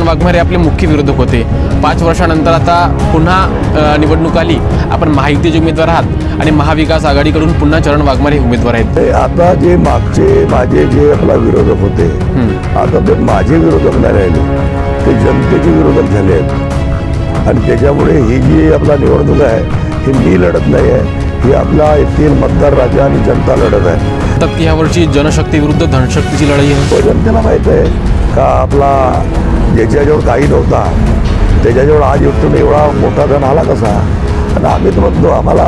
वाघमारे आपले मुख्य विरोधक होते. 5 वर्षानंतर आता पुन्हा निवडणूक आली, आपण महायुतीचे उमेदवार आहात आणि महाविकास आघाडीकडून पुन्हा चरण वाघमारे उमेदवार आहेत. आता जे मागचे माझे जे आपला विरोधक होते, आता ते माझे विरोधक नाही राहिले, ते जनतेचे विरोधक झाले आहेत. आणि त्याच्यामुळे ही जी आपला निवडणूक आहे ही मी लढत नाही आहे, ही आपला येथील मतदार राजा आणि जनता लढत आहे. तर यावर्षी जनशक्ती विरुद्ध धनशक्तीची लढाई आहे. तो जनतेला माहीत आहे का आपला ज्याच्याजवळ काही नव्हता त्याच्याजवळ आज इथून एवढा मोठा धन आला कसा. आणि आम्ही तर म्हणतो आम्हाला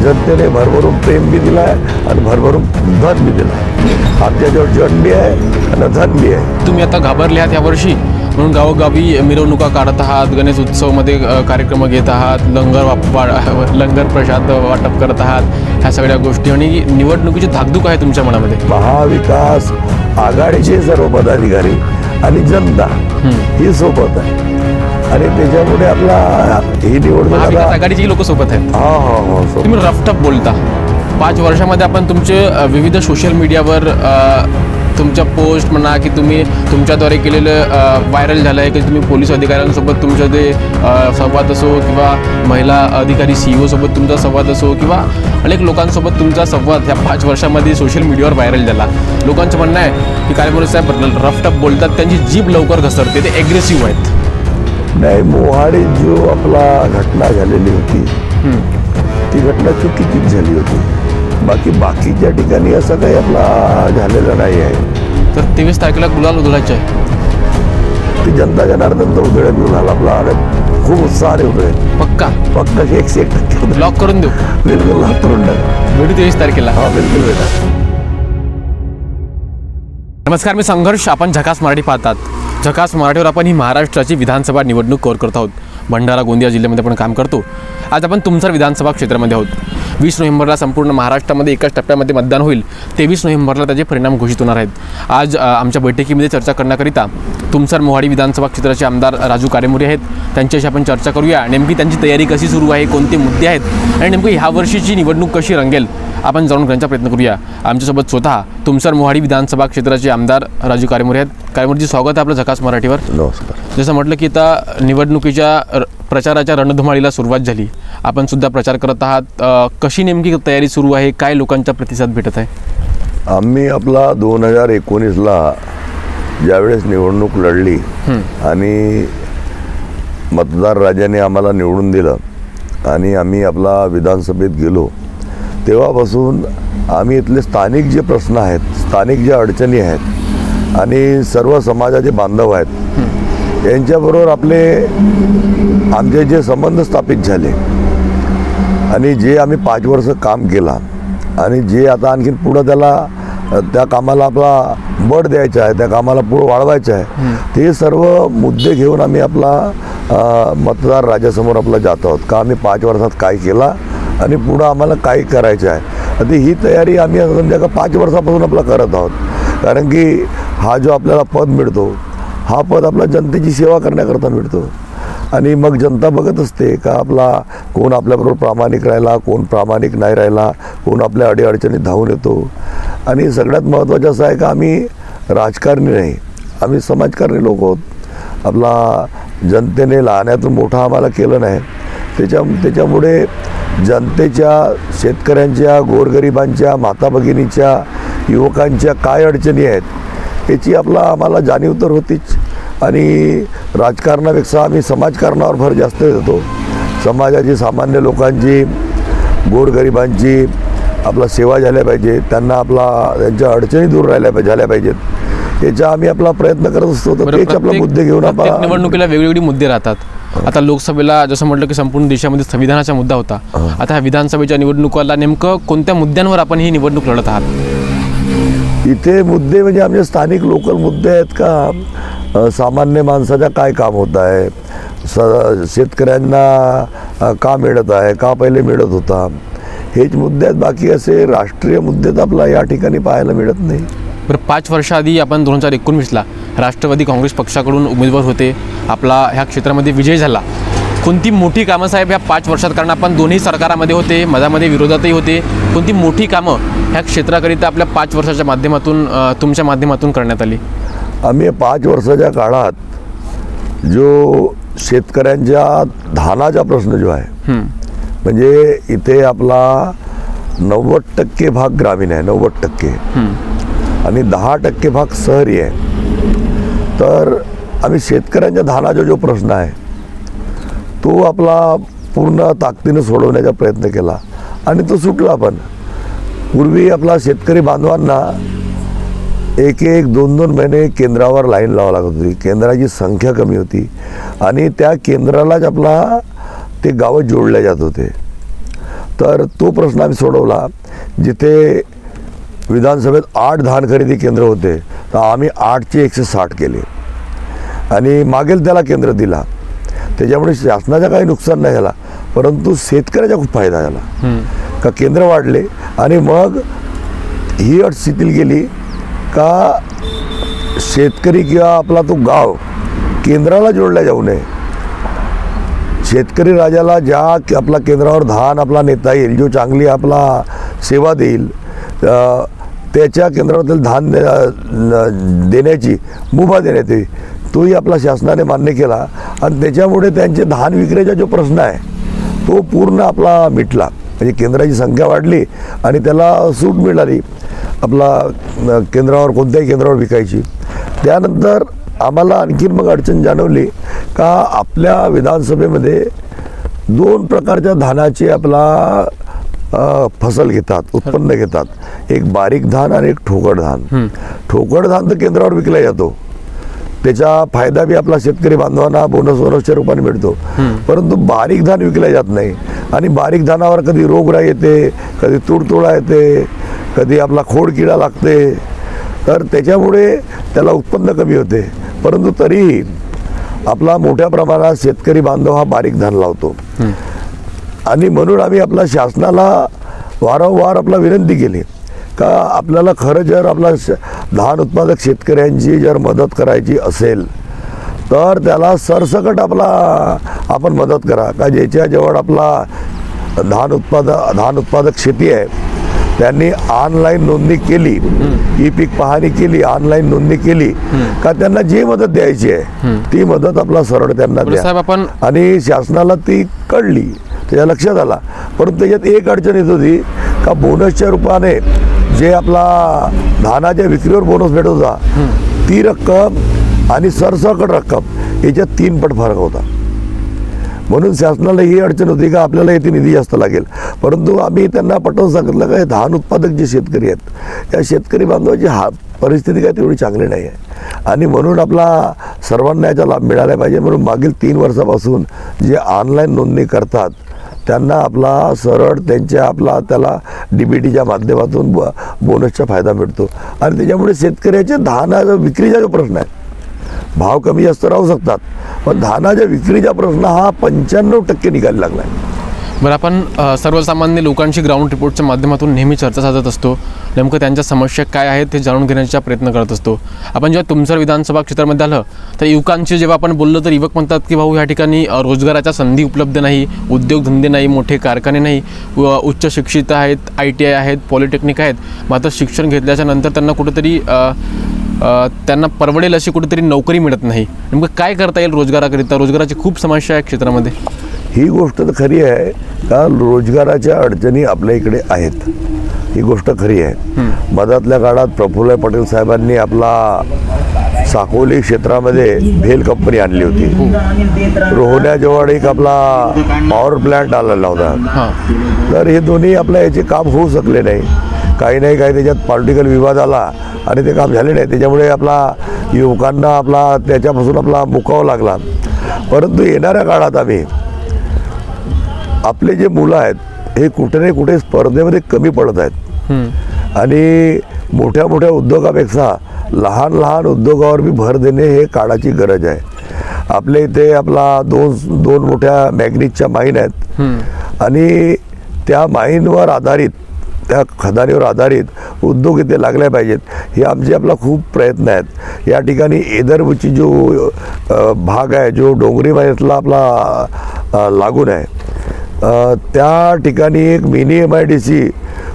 जनतेने भरभरून प्रेम बी दिला आहे आणि भरभरून धन बी दिलं आहे. आमच्याजवळ जन बी आहे आणि धन बी आहे. तुम्ही आता घाबरले आहात यावर्षी म्हणून गावोगावी मिरवणुका काढत आहात, गणेश उत्सवमध्ये कार्यक्रम घेत आहात, लंगर प्रसाद वाटप करत आहात, ह्या सगळ्या गोष्टी आणि निवडणुकीची धाकधूक आहे तुमच्या मनामध्ये. महाविकास आघाडीचे सर्व पदाधिकारी आणि जनता ही सोबत आहे आणि त्याच्यामुळे आपला ही निवडणूक महाविकास आघाडीची लोक सोबत आहेत. हो. तुम्ही रफटफ बोलता. 5 वर्षामध्ये आपण तुमचे विविध सोशल मीडियावर तुमच्या पोस्ट म्हणा की तुम्ही तुमच्याद्वारे केलेलं व्हायरल झालं आहे की तुम्ही पोलीस अधिकाऱ्यांसोबत तुमच्या ते संवाद असो किंवा महिला अधिकारी CEO सोबत तुमचा संवाद असो किंवा अनेक लोकांसोबत तुमचा संवाद ह्या 5 वर्षामध्ये सोशल मीडियावर व्हायरल झाला. लोकांचं म्हणणं आहे की काय साहेब रफटफ बोलतात, त्यांची जीभ लवकर घसरते, ते ॲग्रेसिव्ह आहेत. नाही, मोहाडीत जो आपला घटना झालेली होती ती घटना चुकीचीच झाली होती. बाकीच्या ठिकाणी असं काही आपला झालेलं नाही आहे. तर 23 तारखेला गुलाल उधळायचे आहे. ती जनता जनार्दन तर उधळत गुलाल आपला खूप उत्साहाने उधळेल. पक्का 101% लॉक करून देऊ. बिलकुल लॉक करून टाक. भेटू 23 तारखेला. हा बिलकुल बेटा. नमस्कार, मी संघर्ष. आपण झकास मराठी पाहतात. झकास मराठीवर आपण ही महाराष्ट्राची विधानसभा निवडणूक कव्हर करत आहोत. भंडारा गोंदिया जिल्ह्यामध्ये आपण काम करतो. आज आपण तुमसर विधानसभा क्षेत्रामध्ये आहोत. 20 नोव्हेंबरला संपूर्ण महाराष्ट्रामध्ये एकाच टप्प्यामध्ये मतदान होईल. 23 नोव्हेंबरला त्याचे परिणाम घोषित होणार आहेत. आज आमच्या बैठकीमध्ये चर्चा करण्याकरिता तुमसर मोहाडी विधानसभा क्षेत्राचे आमदार राजू कारेमोरे आहेत. त्यांच्याशी आपण चर्चा करूया. नेमकी त्यांची तयारी कशी सुरू आहे, कोणते मुद्दे आहेत आणि नेमकं ह्या वर्षीची निवडणूक कशी रंगेल आपण जाणून घेण्याचा प्रयत्न करूया. आमच्यासोबत स्वतः तुमसर मोहाडी विधानसभा क्षेत्राचे आमदार राजू कारेमोरे आहेत. कारेमोरेजी, स्वागत आहे आपलं झकास मराठीवर. नमस्कार. जसं म्हटलं की आता निवडणुकीच्या प्रचाराच्या रणधुमाळीला सुरुवात झाली. आपण सुद्धा प्रचार करत आहात. कशी नेमकी तयारी सुरू आहे, काय लोकांचा प्रतिसाद भेटत आहे? आम्ही आपला 2019ला ज्यावेळेस निवडणूक लढली आणि मतदार राजाने आम्हाला निवडून दिलं आणि आम्ही आपला विधानसभेत गेलो, तेव्हापासून आम्ही इथले स्थानिक जे प्रश्न आहेत, स्थानिक ज्या अडचणी आहेत आणि सर्व समाजाचे बांधव आहेत यांच्याबरोबर आमचे जे संबंध स्थापित झाले आणि जे आम्ही 5 वर्ष काम केला आणि जे आता आणखीन पुढं त्या कामाला आपला बळ द्यायचं आहे, त्या कामाला पुढं वाढवायचं आहे, ते सर्व मुद्दे घेऊन आम्ही आपला मतदार राजासमोर आपला जात आहोत का आम्ही 5 वर्षात काय केला आणि पुढं आम्हाला काय करायचं आहे. आता ही तयारी आम्ही समजा का 5 वर्षापासून आपला करत आहोत. कारण की हा जो आपल्याला पद मिळतो, हा पद आपला जनतेची सेवा करण्याकरता मिळतो आणि मग जनता बघत असते का कोण आपल्याबरोबर प्रामाणिक राहिला, कोण प्रामाणिक नाही राहिला, कोण आपल्या अडीअडचणीत धावून येतो. आणि सगळ्यात महत्त्वाचं असं आहे का आम्ही राजकारणी नाही, आम्ही समाजकारणी लोक आहोत. आपला जनतेने लहानातून मोठा आम्हाला केलं नाही, त्याच्यामुळे जनतेच्या, शेतकऱ्यांच्या, गोरगरिबांच्या, माता भगिनीच्या, युवकांच्या काय अडचणी आहेत याची आम्हाला जाणीव तर होतीच. आणि राजकारणापेक्षा आम्ही समाजकारणावर भर जास्त देतो. समाजाची, सामान्य लोकांची, गोरगरिबांची आपला सेवा झाल्या पाहिजे, त्यांच्या अडचणी दूर झाल्या पाहिजेत, याचा आम्ही आपला प्रयत्न करत असतो. तर तेच आपला मुद्दे घेऊन आपण निवडणुकीला वेगवेगळे मुद्दे राहतात. आता लोकसभेला जसं म्हटलं की संपूर्ण देशामध्ये संविधानाचा मुद्दा होता. आता ह्या विधानसभेच्या निवडणुकाला नेमकं कोणत्या मुद्द्यांवर आपण ही निवडणूक लढत आहात? इथे मुद्दे म्हणजे आमचे स्थानिक लोकल मुद्दे आहेत का सामान्य माणसाच्या काय काम होत आहे, शेतकऱ्यांना का मिळत आहे, का पहिले मिळत होता, हेच मुद्दे आहेत. बाकी असे राष्ट्रीय मुद्दे तर आपला या ठिकाणी पाहायला मिळत नाही. बरं, 5 वर्षाआधी आपण 2019ला राष्ट्रवादी काँग्रेस पक्षाकडून उमेदवार होते. आपला ह्या क्षेत्रामध्ये विजय झाला. कोणती मोठी कामं साहेब ह्या 5 वर्षात, कारण आपण दोन्ही सरकारामध्ये होते, मधामध्ये विरोधातही होते, कोणती मोठी कामं ह्या क्षेत्राकरिता आपल्या 5 वर्षाच्या माध्यमातून तुमच्या माध्यमातून करण्यात आली? आम्ही 5 वर्षाच्या काळात जो शेतकऱ्यांच्या धानाचा प्रश्न जो आहे, म्हणजे इथे आपला 90% भाग ग्रामीण आहे, 90%, आणि 10% भाग शहरी आहे. तर आम्ही शेतकऱ्यांच्या धानाचा जो प्रश्न आहे तो आपला पूर्ण ताकदीनं सोडवण्याचा प्रयत्न केला आणि तो सुटला. पण पूर्वी आपला शेतकरी बांधवांना 1-2 महिने केंद्रावर लाईन लावावी लागत होती. केंद्राची संख्या कमी होती आणि त्या केंद्रालाच आपला ते गावं जोडले जात होते. तर तो प्रश्न आम्ही सोडवला. जिथे विधानसभेत 8 धान खरेदी केंद्र होते तर आम्ही 8चे 160 केले आणि मागेल त्याला केंद्र दिला. त्याच्यामुळे शासनाचा काही नुकसान नाही झाला, परंतु शेतकऱ्याचा खूप फायदा झाला का केंद्र वाढले. आणि मग ही अट शिथिल केली का शेतकरी किंवा आपला तो गाव केंद्राला जोडला जाऊ नये. शेतकरी राजाला ज्या आपला केंद्रावर धान आपला नेता येईल, जो चांगली आपला सेवा देईल, त्याच्या केंद्रावर धान देण्याची मुभा देण्यात येईल, तोही आपला शासनाने मान्य केला. आणि त्याच्यामुळे त्यांचे धान विक्रीचा जो प्रश्न आहे तो पूर्ण आपला मिटला. म्हणजे केंद्राची संख्या वाढली आणि त्याला सूट मिळाली आपला केंद्रावर, कोणत्याही केंद्रावर विकायची. त्यानंतर आम्हाला आणखीन मग अडचण जाणवली का आपल्या विधानसभेमध्ये 2 प्रकारच्या धानाचे आपला फसल घेतात, उत्पन्न घेतात. एक बारीक धान आणि एक ठोकळ धान. ठोकळ धान तर केंद्रावर विकला जातो, त्याचा फायदा बी आपला शेतकरी बांधवांना बोनसच्या रूपाने मिळतो, परंतु बारीक धान विकले जात नाही. आणि बारीक धानावर कधी रोगराई येते, कधी तुडतुडा येते, कधी आपला खोड किडा लागते, तर त्याच्यामुळे त्याला उत्पन्न कमी होते. परंतु तरीही आपला मोठ्या प्रमाणात शेतकरी बांधव हा बारीक धान लावतो. आणि म्हणून आम्ही आपल्या शासनाला वारंवार आपला विनंती केली का आपल्याला खरं जर आपला धान उत्पादक शेतकऱ्यांची जर मदत करायची असेल तर त्याला सरसकट आपण मदत करा. का ज्याच्याजवळ आपला धान उत्पादक शेती आहे त्यांनी ऑनलाईन नोंदणी केली, ई पीक पाहणी केली, ऑनलाईन नोंदणी केली का त्यांना जी मदत द्यायची आहे ती मदत आपला सरळ त्यांना द्या. आणि शासनाला ती कळली, त्याच्या लक्षात आला. परंतु त्याच्यात एक अडचण येत होती का बोनसच्या रूपाने जे आपला धानाच्या विक्रीवर बोनस भेटत होता ती रक्कम आणि सरसकट रक्कम याच्यात 3 पट फरक होता. म्हणून शासनाला ही अडचण होती का आपल्याला येथे निधी जास्त लागेल. परंतु आम्ही त्यांना पटवून सांगितलं का हे धान उत्पादक जे शेतकरी आहेत या शेतकरी बांधवाची परिस्थिती काय तेवढी चांगली नाही आहे आणि म्हणून आपला सर्वांना याचा लाभ मिळाला पाहिजे. म्हणून मागील 3 वर्षापासून जे ऑनलाईन नोंदणी करतात त्यांना आपला सरळ त्याला DBTच्या माध्यमातून बोनसचा फायदा मिळतो. आणि त्याच्यामुळे शेतकऱ्याचे धानाचा विक्रीचा जो प्रश्न आहे, भाव कमी जास्त राहू शकतात पण धानाच्या विक्रीचा प्रश्न हा 95% निघायला लागला आहे. बरं, आपण सर्वसामान्य लोकांशी ग्राउंड रिपोर्टच्या माध्यमातून नेहमी चर्चा साधत असतो. नेमकं त्यांच्या समस्या काय आहेत ते जाणून घेण्याचा प्रयत्न करत असतो. आपण जेव्हा तुमसर विधानसभा क्षेत्रामध्ये आलं तर युवकांशी जेव्हा आपण बोललो तर युवक म्हणतात की भाऊ ह्या ठिकाणी रोजगाराच्या संधी उपलब्ध नाही, उद्योगधंदे नाही, मोठे कारखाने नाही, उच्च शिक्षित आहेत, ITI आहेत, पॉलिटेक्निक आहेत, मात्र शिक्षण घेतल्याच्या नंतर त्यांना कुठेतरी त्यांना परवडेल अशी कुठेतरी नोकरी मिळत नाही. नेमकं काय करता येईल रोजगाराकरिता? रोजगाराची खूप समस्या आहे क्षेत्रामध्ये. ही गोष्ट तर खरी आहे का रोजगाराच्या अडचणी आपल्या इकडे आहेत, ही गोष्ट खरी आहे. मधातल्या काळात प्रफुल्ल पटेल साहेबांनी आपला साकोली क्षेत्रामध्ये भेल कंपनी आणली होती. रोहण्याजवळ एक आपला पॉवर प्लॅन्ट आलेला होता. तर हे दोन्ही आपल्या याचे काम होऊ शकले नाही. काही नाही काही त्याच्यात पॉलिटिकल विवाद आला आणि ते काम झाले नाही. त्याच्यामुळे आपला युवकांना त्याच्यापासून मुकावं लागला. परंतु येणाऱ्या काळात आम्ही आपले जे मुलं आहेत हे कुठे ना कुठे स्पर्धेमध्ये कमी पडत आहेत आणि मोठ्या मोठ्या उद्योगापेक्षा लहान लहान उद्योगावर बी भर देणे हे काळाची गरज आहे. आपल्या इथे आपला दोन मोठ्या मॅग्नीजच्या माईन आहेत आणि त्या माईनवर आधारित, त्या खदानीवर आधारित उद्योग इथे लागले पाहिजेत. हे आमचे खूप प्रयत्न आहेत. या ठिकाणी एदरबुची जो भाग आहे जो डोंगरी माहितला लागून आहे त्या ठिकाणी एक मिनी MIDC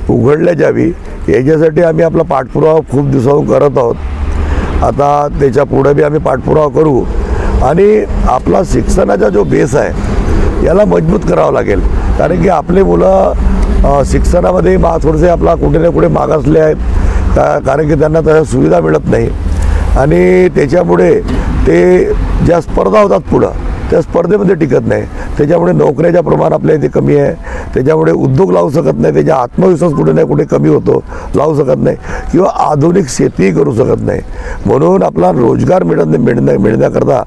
उघडल्या जावी याच्यासाठी आम्ही पाठपुरावा खूप दिवसांपासून करत आहोत. आता त्याच्या पुढे बी आम्ही पाठपुरावा करू आणि आपला शिक्षणाचा जो बेस आहे याला मजबूत करावं लागेल. कारण की आपले मुलं शिक्षणामध्ये थोडेसे आपला कुठे ना कुठे मागासले आहेत कारण की त्यांना तशा सुविधा मिळत नाही आणि त्याच्यामुळे ते ज्या स्पर्धा होतात पुढं त्या स्पर्धेमध्ये टिकत नाही. त्याच्यामुळे नोकऱ्याचं प्रमाण आपल्या इथे कमी आहे. त्याच्यामुळे उद्योग लावू शकत नाही. त्याचा आत्मविश्वास कुठे ना कुठे कमी होतो, लावू शकत नाही किंवा आधुनिक शेतीही करू शकत नाही. म्हणून आपला रोजगार मिळण्याकरता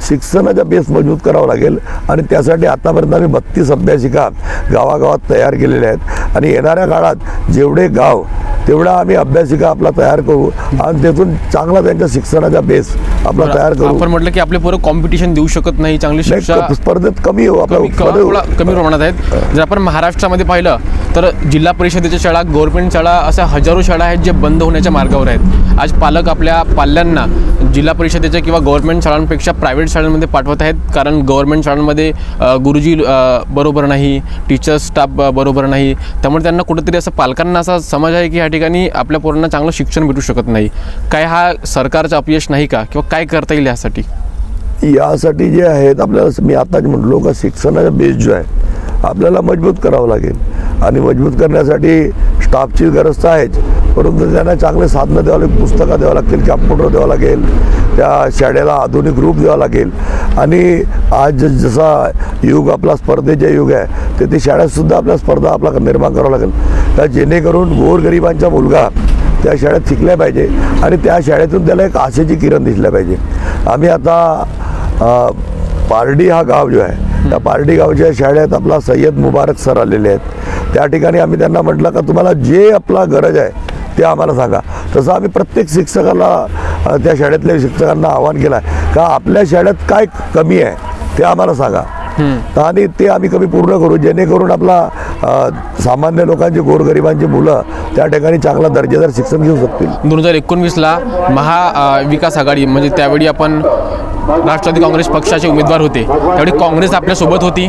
शिक्षणाचा बेस मजबूत करावा लागेल आणि त्यासाठी आतापर्यंत आम्ही 32 अभ्यासिका गावागावात तयार केलेल्या आहेत आणि येणाऱ्या काळात जेवढे गाव तेवढा आम्ही अभ्यासिका आपला तयार करू आणि त्यातून चांगला त्यांच्या शिक्षणाचा बेस आपला तयार करू. आपण म्हटलं की आपले पोरं कॉम्पिटिशन देऊ शकत नाही, चांगली शिक्षा स्पर्धेत कमी हो कमी प्रमाणात आहेत. जर आपण महाराष्ट्रामध्ये पाहिलं तर जिल्हा परिषदेच्या शाळा, गव्हर्नमेंट शाळा अशा हजारो शाळा आहेत जे बंद होण्याच्या मार्गावर आहेत. आज पालक आपल्या पाल्यांना जिल्हा परिषदेच्या किंवा गव्हर्नमेंट शाळांपेक्षा प्रायव्हेट शाळांमध्ये पाठवत आहेत. कारण गव्हर्नमेंट शाळांमध्ये गुरुजी बरोबर नाही, टीचर्स स्टाफ बरोबर नाही. त्यामुळे त्यांना कुठेतरी असं पालकांना असा समज आहे की ह्या ठिकाणी आपल्या पोरांना चांगलं शिक्षण भेटू शकत नाही. काय हा सरकारचं अपयश नाही का किंवा काय करता येईल यासाठी? यासाठी जे आहेत आपल्याला मी आताच म्हटलो का शिक्षणाचा बेस जो आहे आपल्याला मजबूत करावं लागेल आणि मजबूत करण्यासाठी स्टाफची गरज तर आहेच, परंतु त्यांना चांगले साधनं द्यावं लागेल, पुस्तकं द्यावं लागतील, कॅम्प्युटर द्यावं लागेल, त्या शाळेला आधुनिक रूप द्यावं लागेल. आणि आज जसा युग आपला स्पर्धेचे युग आहे तर ते शाळेतसुद्धा आपल्या स्पर्धा आपला निर्माण करावं लागेल त्या जेणेकरून गोरगरिबांचा मुलगा त्या शाळेत शिकल्या पाहिजे आणि त्या शाळेतून त्याला एक आशेची किरण दिसल्या पाहिजे. आम्ही आता पारडी हा गाव जो आहे त्या पारडी गावच्या शाळेत आपला सय्यद मुबारक सर आलेले आहेत. त्या ठिकाणी आम्ही त्यांना म्हटलं का तुम्हाला जे आपला गरज आहे ते आम्हाला सांगा. तसं आम्ही प्रत्येक शिक्षकाला त्या शाळेतल्या शिक्षकांना आवाहन केलं आहे का आपल्या शाळेत काय कमी आहे ते आम्हाला सांगा आणि ते आम्ही कमी पूर्ण करू जेणेकरून आपला सामान्य लोकांची गोरगरिबांची मुलं त्या ठिकाणी चांगला दर्जेदार शिक्षण घेऊ शकतील. 2019ला महाविकास आघाडी म्हणजे त्यावेळी आपण राष्ट्रवादी काँग्रेस पक्षाचे उमेदवार होते, त्यावेळी काँग्रेस आपल्यासोबत होती.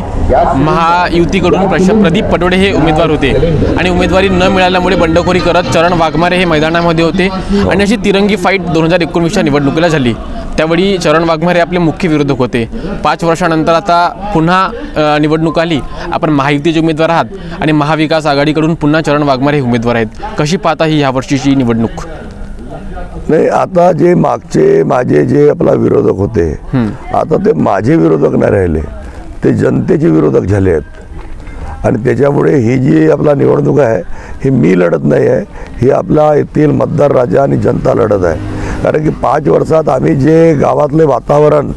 महायुतीकडून प्रदीप पटोळे हे उमेदवार होते आणि उमेदवारी न मिळाल्यामुळे बंडखोरी करत चरण वाघमारे हे मैदानामध्ये होते आणि अशी तिरंगी फाईट 2019च्या निवडणुकीला झाली. त्यावेळी चरण वाघमारे आपले मुख्य विरोधक होते. 5 वर्षानंतर आता पुन्हा निवडणूक आली, आपण महायुतीचे उमेदवार आहात आणि महाविकास आघाडीकडून पुन्हा चरण वाघमारे हे उमेदवार आहेत. कशी पाहता ही यावर्षीची निवडणूक? नाही, आता जे मागचे माझे जे आपला विरोधक होते आता ते माझे विरोधक नाही राहिले, ते जनतेचे विरोधक झाले आहेत आणि त्याच्यामुळे ही जी आपला निवडणूक आहे ही मी लढत नाही आहे, ही आपला येथील मतदार राजा आणि जनता लढत आहे. कारण की 5 वर्षात आम्ही जे गावातले वातावरण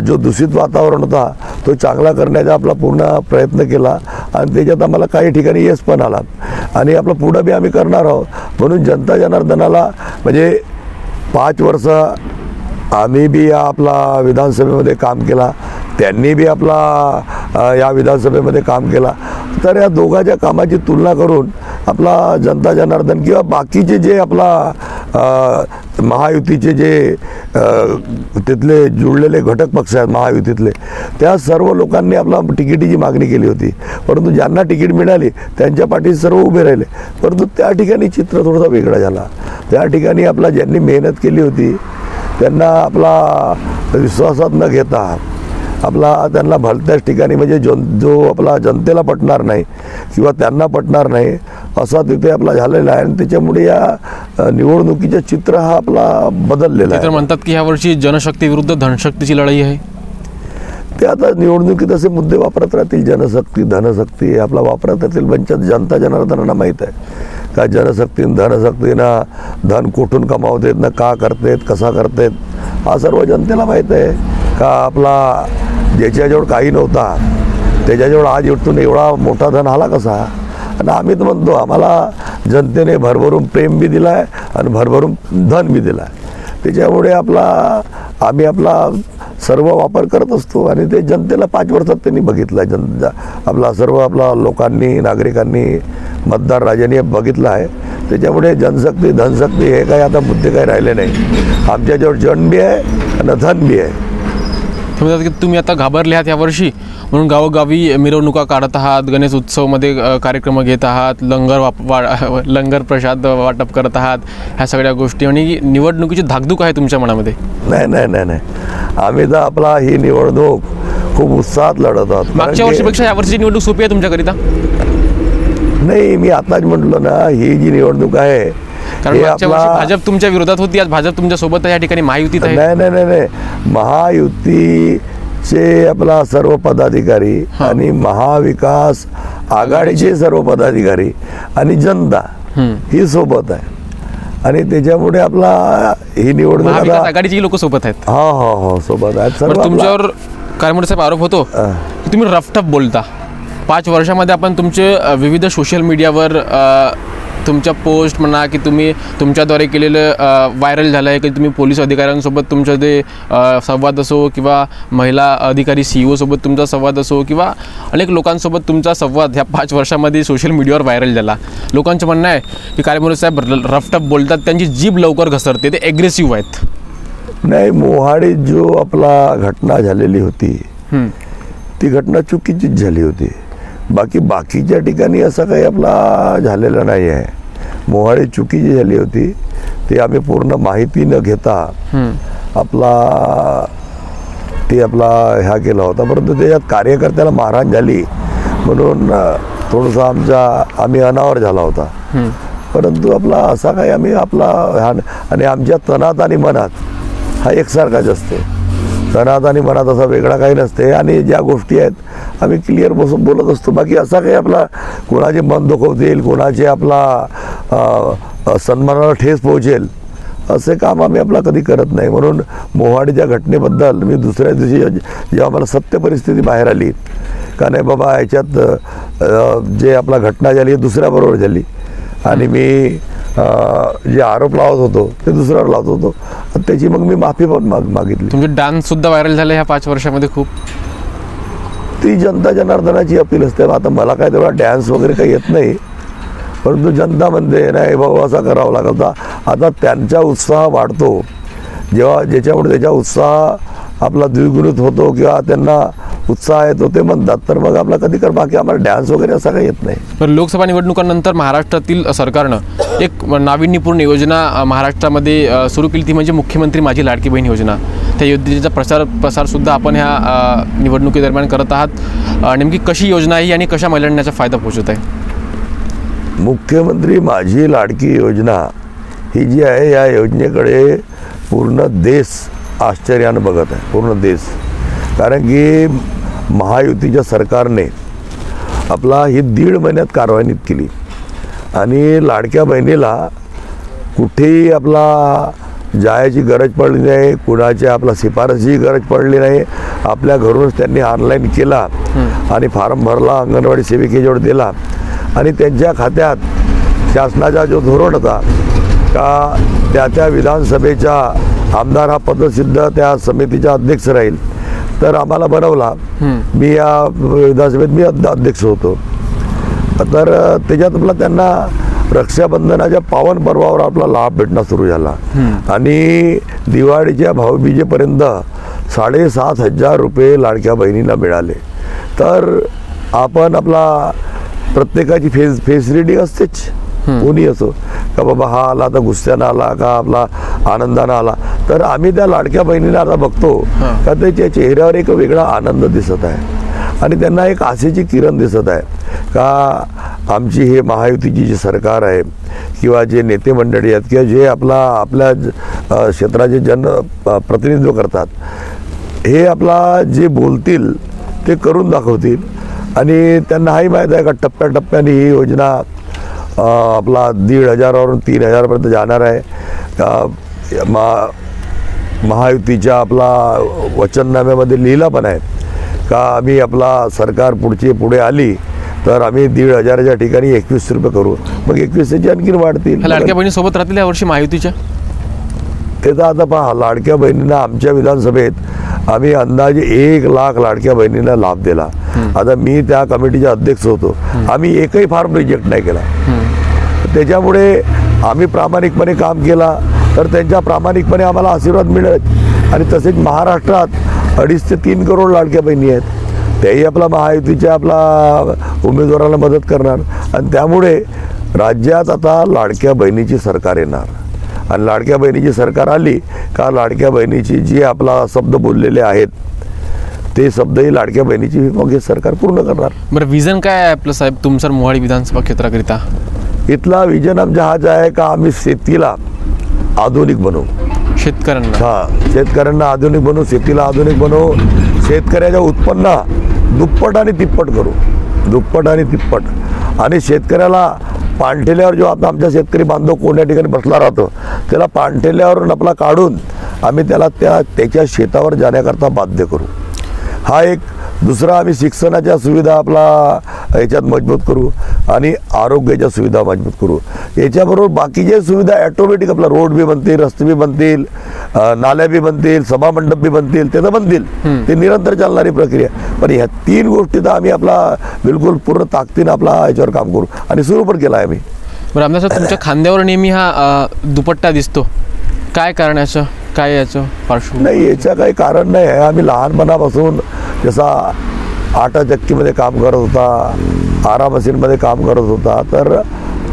जो दूषित वातावरण होता तो चांगला करण्याचा आपला पूर्ण प्रयत्न केला आणि त्याच्यात आम्हाला काही ठिकाणी यश पण आला आणि आपलं पुढं बी आम्ही करणार आहोत. म्हणून जनता जनार्दनाला म्हणजे 5 वर्ष आम्ही बी या आपला विधानसभेमध्ये काम केला, त्यांनी बी आपला या विधानसभेमध्ये काम केला. तर या दोघांच्या कामाची तुलना करून आपला जनता जनार्दन किंवा बाकीचे जे आपला महायुतीचे जे तिथले जुळलेले घटक पक्ष आहेत महायुतीतले त्या सर्व लोकांनी आपला तिकिटीची मागणी केली होती, परंतु ज्यांना तिकीट मिळाली त्यांच्या पाठीशी सर्व उभे राहिले. परंतु त्या ठिकाणी चित्र थोडासा वेगळा झाला. त्या ठिकाणी आपला ज्यांनी मेहनत केली होती त्यांना आपला विश्वासात न घेता आपला त्यांना भलत्याच ठिकाणी म्हणजे जो आपला जनतेला पटणार नाही किंवा त्यांना पटणार नाही असा तिथे आपला झालेला आहे आणि त्याच्यामुळे या निवडणुकीचं चित्र हा आपला बदललेला आहे. तर म्हणतात की यावर्षी जनशक्ती विरुद्ध धनशक्तीची लढाई आहे. ते आता निवडणुकीत असे मुद्दे वापरत राहतील, जनशक्ती धनशक्ती आपला वापरत राहतील. पण जनता जनार्दनांना माहीत आहे का जनशक्तीनं धनशक्तीनं धन कुठून कमावतात ना का करतात कसा करतात हा सर्व जनतेला माहीत आहे. का आपला ज्याच्याजवळ काही नव्हता त्याच्याजवळ आज इथून एवढा मोठा धन आला कसा. आणि आम्ही तर म्हणतो आम्हाला जनतेने भरभरून प्रेम बी दिला आहे आणि भरभरून धन बी दिला आहे. त्याच्यामुळे आम्ही आपला सर्व वापर करत असतो आणि ते जनतेला 5 वर्षात त्यांनी बघितलं आहे. आपला सर्व आपला लोकांनी नागरिकांनी मतदार राजांनी बघितलं आहे. त्याच्यामुळे जनशक्ती धनशक्ती हे काही आता मुद्दे काही राहिले नाही. आमच्याजवळ जन बी आहे आणि धन बी आहे. ते म्हणतात की तुम्ही आता घाबरले आहात यावर्षी म्हणून गावोगावी मिरवणुका काढत आहात, गणेश उत्सवमध्ये कार्यक्रम घेत आहात, लंगर प्रसाद वाटप करत आहात, ह्या सगळ्या गोष्टी आणि निवडणुकीची धाकधूक आहे तुमच्या मनामध्ये. नाही, आम्ही तर आपला ही निवडणूक खूप उत्साहात लढत आहोत. मागच्या वर्षीपेक्षा यावर्षी निवडणूक सोपी आहे तुमच्याकरिता? नाही, मी आताच म्हटलं ना, ही जी निवडणूक आहे कारण मागच्या वर्षी भाजप तुमच्या विरोधात होती, आज भाजप तुमच्या सोबत आहे, या ठिकाणी महायुतीत आहे. नाही, महायुतीचे आपला सर्व पदाधिकारी आणि महाविकास आघाडीचे सर्व पदाधिकारी आणि जनता ही सोबत आहे आणि त्याच्यामुळे आपला ही निवडणूक आघाडीची लोक सोबत आहेत. हो सोबत आहेत सर्व. तुमच्यावर कारमोडे साहेब आरोप होतो की तुम्ही रफटफ बोलता. 5 वर्षामध्ये आपण तुमचे विविध सोशल मीडियावर तुमच्या पोस्ट म्हणा की तुम्ही तुमच्याद्वारे केलेलं व्हायरल झालं आहे की तुम्ही पोलीस अधिकाऱ्यांसोबत तुमचं ते संवाद असो किंवा महिला अधिकारी CEO सोबत तुमचा संवाद असो किंवा अनेक लोकांसोबत तुमचा संवाद ह्या 5 वर्षामध्ये सोशल मीडियावर व्हायरल झाला. लोकांचं म्हणणं आहे की कारमोडे साहेब रफटफ बोलतात, त्यांची जीभ लवकर घसरते, ते ॲग्रेसिव्ह आहेत. नाही, मोहाडीत जो आपला घटना झालेली होती ती घटना चुकीचीच झाली होती. बाकीच्या ठिकाणी असं काही आपला झालेलं नाही आहे. मोहाडी चुकीची झाली होती, ते आम्ही पूर्ण माहिती न घेता आपला ह्या केला होता. परंतु त्याच्यात कार्यकर्त्याला मारहाण झाली म्हणून थोडंसं आम्ही अनावर झाला होता. परंतु आपला असा काही आम्ही आपला आणि आमच्या तनात आणि मनात हा एकसारखाच असते. तनात आणि मनात असा वेगळा काही नसते आणि ज्या गोष्टी आहेत आम्ही क्लिअर बसून बोलत असतो. बाकी असा काही आपला कोणाचे मन दुखवतील, कोणाचे आपला सन्मानाला ठेस पोहोचेल असे काम आम्ही आपला कधी करत नाही. म्हणून मोहाडीच्या घटनेबद्दल मी दुसऱ्या दिवशी जेव्हा मला सत्य परिस्थिती बाहेर आली का नाही बाबा याच्यात जे आपला घटना झाली आहे दुसऱ्याबरोबर झाली आणि मी जे आरोप लावत होतो ते दुसऱ्यावर लावत होतो, त्याची मग मी माफी पण मागितली. तुमचे डान्स सुद्धा व्हायरल झाले ह्या 5 वर्षामध्ये खूप. ती जनता जनार्दनाची अपील असते. आता मला काय तेवढा डॅन्स वगैरे काही येत नाही, परंतु जनता म्हणते नाही भाऊ असा करावं लागत. आता त्यांचा उत्साह वाढतो ज्याच्यामुळे त्याचा उत्साह आपला द्विगुणित होतो किंवा त्यांना उत्साह येतो ते म्हणतात, तर मग आपला कधी कर. बाकी आम्हाला डान्स वगैरे असा काही येत नाही. तर लोकसभा निवडणुकांनंतर महाराष्ट्रातील सरकारनं एक नाविन्यपूर्ण योजना महाराष्ट्रामध्ये सुरू केली, ती म्हणजे मुख्यमंत्री माझी लाडकी बहीण योजना. त्या योजनेचा प्रसारसुद्धा आपण ह्या निवडणुकीदरम्यान करत आहात. नेमकी कशी योजना आहे आणि कशा महिलांना याचा फायदा पोहोचत आहे? मुख्यमंत्री माझी लाडकी योजना ही जी आहे, या योजनेकडे पूर्ण देश आश्चर्यानं बघत आहे, पूर्ण देश. कारण की महायुतीच्या सरकारने आपला ही 1.5 महिन्यात कार्यान्वित केली आणि लाडक्या बहिणीला कुठेही आपला जायची गरज पडली नाही, कुणाच्या आपला शिफारशीची गरज पडली नाही. आपल्या घरूनच त्यांनी ऑनलाईन केला आणि फॉर्म भरला, अंगणवाडी सेविकेजवळ दिला आणि त्यांच्या खात्यात शासनाचा जो धोरण होता का त्या विधानसभेचा आमदार हा पदसिद्ध त्या समितीचा अध्यक्ष राहील, तर आम्हाला बनवला. मी या विधानसभेत मी अध्यक्ष होतो. तर त्याच्यात आपला त्यांना रक्षाबंधनाच्या पावन पर्वावर आपला लाभ भेटणं सुरू झाला आणि दिवाळीच्या भाऊबीजेपर्यंत 7,500 रुपये लाडक्या बहिणींना मिळाले. तर आपण आपला प्रत्येकाची फेस रीडिंग असतेच, कोणी असो का बाबा हा आला तर गुस्स्यानं आला का आपला आनंदानं आला, तर आम्ही त्या लाडक्या बहिणीला आता बघतो का त्याच्या चेहऱ्यावर एक वेगळा आनंद दिसत आहे आणि त्यांना एक आशेची किरण दिसत आहे का आमची हे महायुतीची जी सरकार आहे किंवा जे नेते मंडळी आहेत किंवा जे आपल्या क्षेत्राचे प्रतिनिधित्व करतात, हे आपला जे बोलतील ते करून दाखवतील आणि त्यांनाही माहीत आहे का टप्प्याटप्प्याने ही योजना आपला 1,500 वरून 3,000 जाणार आहे. महायुतीच्या आपला वचननाम्यामध्ये लिहिला पण आहे का आम्ही आपला सरकार पुढे आली तर आम्ही 1,500च्या ठिकाणी 21 रुपये करू. मग 21ची आणखीन वाढतील. लाडक्या बहिणी सोबत राहतील यावर्षी महायुतीच्या? ते तर आता पहा, लाडक्या बहिणींना आमच्या विधानसभेत आम्ही अंदाजे 1 लाख लाडक्या बहिणींना लाभ दिला. आता मी त्या कमिटीचा अध्यक्ष होतो, आम्ही एकही फॉर्म रिजेक्ट नाही केला. त्याच्यामुळे आम्ही प्रामाणिकपणे काम केला तर त्यांच्या प्रामाणिकपणे आम्हाला आशीर्वाद मिळत आणि तसेच महाराष्ट्रात 2.5 ते 3 करोड लाडक्या बहिणी आहेत. त्याही आपला महायुतीच्या आपला उमेदवाराला मदत करणार आणि त्यामुळे राज्यात आता लाडक्या बहिणीची सरकार येणार आणि लाडक्या बहिणीची सरकार आली का लाडक्या बहिणीची जी आपला शब्द बोललेले आहेत ते शब्दही लाडक्या बहिणीची मग हे सरकार पूर्ण करणार. बरं, विजन काय आहे आपलं साहेब तुमसर मोहाडी विधानसभा क्षेत्राकरिता? इथला विजन आमचा हाच आहे का आम्ही शेतीला आधुनिक बनवू. शेतकऱ्यांना शेतकऱ्यांना आधुनिक बनवू, शेतीला आधुनिक बनवू, शेतकऱ्याच्या उत्पन्न दुप्पट आणि तिप्पट करू, दुप्पट आणि तिप्पट. आणि शेतकऱ्याला पाणठेल्यावर जो आता आमचा शेतकरी बांधव कोणत्या ठिकाणी बसला राहतो त्याला पाणठेल्यावरून आपला काढून आम्ही त्याला त्याच्या शेतावर जाण्याकरता बाध्य करू. हा एक दुसरा आम्ही शिक्षणाच्या सुविधा आपला याच्यात मजबूत करू आणि आरोग्याच्या सुविधा मजबूत करू. याच्याबरोबर बाकीच्या सुविधा ॲटोमॅटिक आपला रोड बी बनतील, रस्ते बी बनतील, नाल्या बी बनतील, सभामंडप बी बनतील, ते तर बनतील. ते निरंतर चालणारी प्रक्रिया. पण ह्या 3 गोष्टी तर आम्ही आपला बिलकुल पूर्ण ताकदीनं आपला याच्यावर काम करू आणि सुरू पण केला आहे आम्ही. बरं, आमदार साहेब तुमच्या खांद्यावर नेहमी हा दुपट्टा दिसतो, काय कारण याचं, काय याचं पार्श्वभूमी? नाही, याचं काही कारण नाही आहे. आम्ही लहानपणापासून जसा आटा चक्कीमध्ये काम करत होता, आरा मशीनमध्ये काम करत होता, तर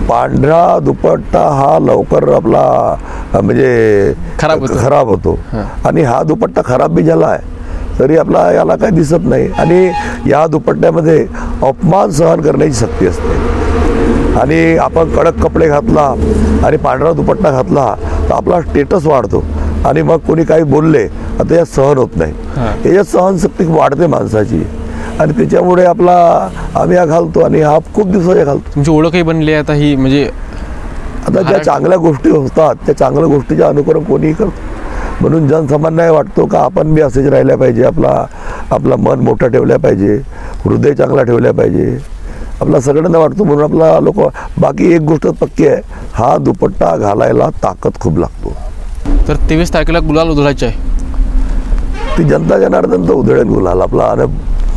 पांढरा दुपट्टा हा लवकर आपला म्हणजे खराब होतो. आणि हा दुपट्टा खराब बी झाला आहे तरी आपला याला काही दिसत नाही. आणि या दुपट्ट्यामध्ये अपमान सहन करण्याची शक्ती असते. आणि आपण कडक कपडे घातला आणि पांढरा दुपट्टा घातला तर आपला स्टेटस वाढतो आणि मग कोणी काही बोलले आता यात सहन होत नाही. याच्यात सहनशक्ती वाढते माणसाची आणि त्याच्यामुळे आपला आम्ही हा घालतो आणि हा खूप दिवसाच्या घालतो. तुमची ओळखही बनली आहे आता ही, म्हणजे आता ज्या चांगल्या गोष्टी होतात त्या चांगल्या गोष्टीचे अनुकरण कोणीही करतो. म्हणून जनसामान्य वाटतो का आपण बी असेच राहिल्या पाहिजे, आपला मन मोठं ठेवल्या पाहिजे, हृदय चांगला ठेवल्या पाहिजे, आपला सगळ्यांना वाटतो. म्हणून आपला लोक बाकी एक गोष्ट पक्की आहे, हा दुपट्टा घालायला ताकद खूप लागतो. तर 23 तारखेला गुलाल उधळायचे आहे, ती जनता जनार्दन तर उधळेल गुलाल आपला आणि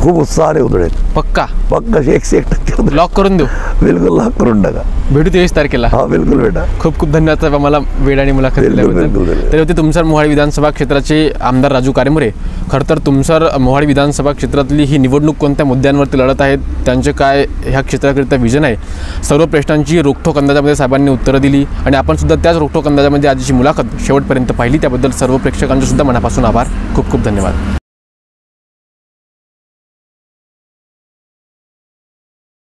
खूप उत्साहाने उधळेल. पक्का 101% लॉक करून देऊ? बिलकुल लॉक करून टाका. भेटू 23 तारखेला. हा बिलकुल बेटा. खूप खूप धन्यवाद साहेब आम्हाला वेळ आणि मुलाखत दिल्याबद्दल. तर होते तुमसर मोहाडी विधानसभा क्षेत्राचे आमदार राजू कारेमुरे. खरं तर तुमसर मोहाडी विधानसभा क्षेत्रातली ही निवडणूक कोणत्या मुद्द्यांवरती लढत आहेत, त्यांचे काय ह्या क्षेत्राकरिता विजन आहे, सर्व प्रश्नांची रोखठोक अंदाजामध्ये साहेबांनी उत्तरं दिली आणि आपण सुद्धा त्याच रोखठोक अंदाजामध्ये आजची मुलाखत शेवटपर्यंत पाहिली. त्याबद्दल सर्व प्रेक्षकांचे सुद्धा मनापासून आभार. खूप खूप धन्यवाद.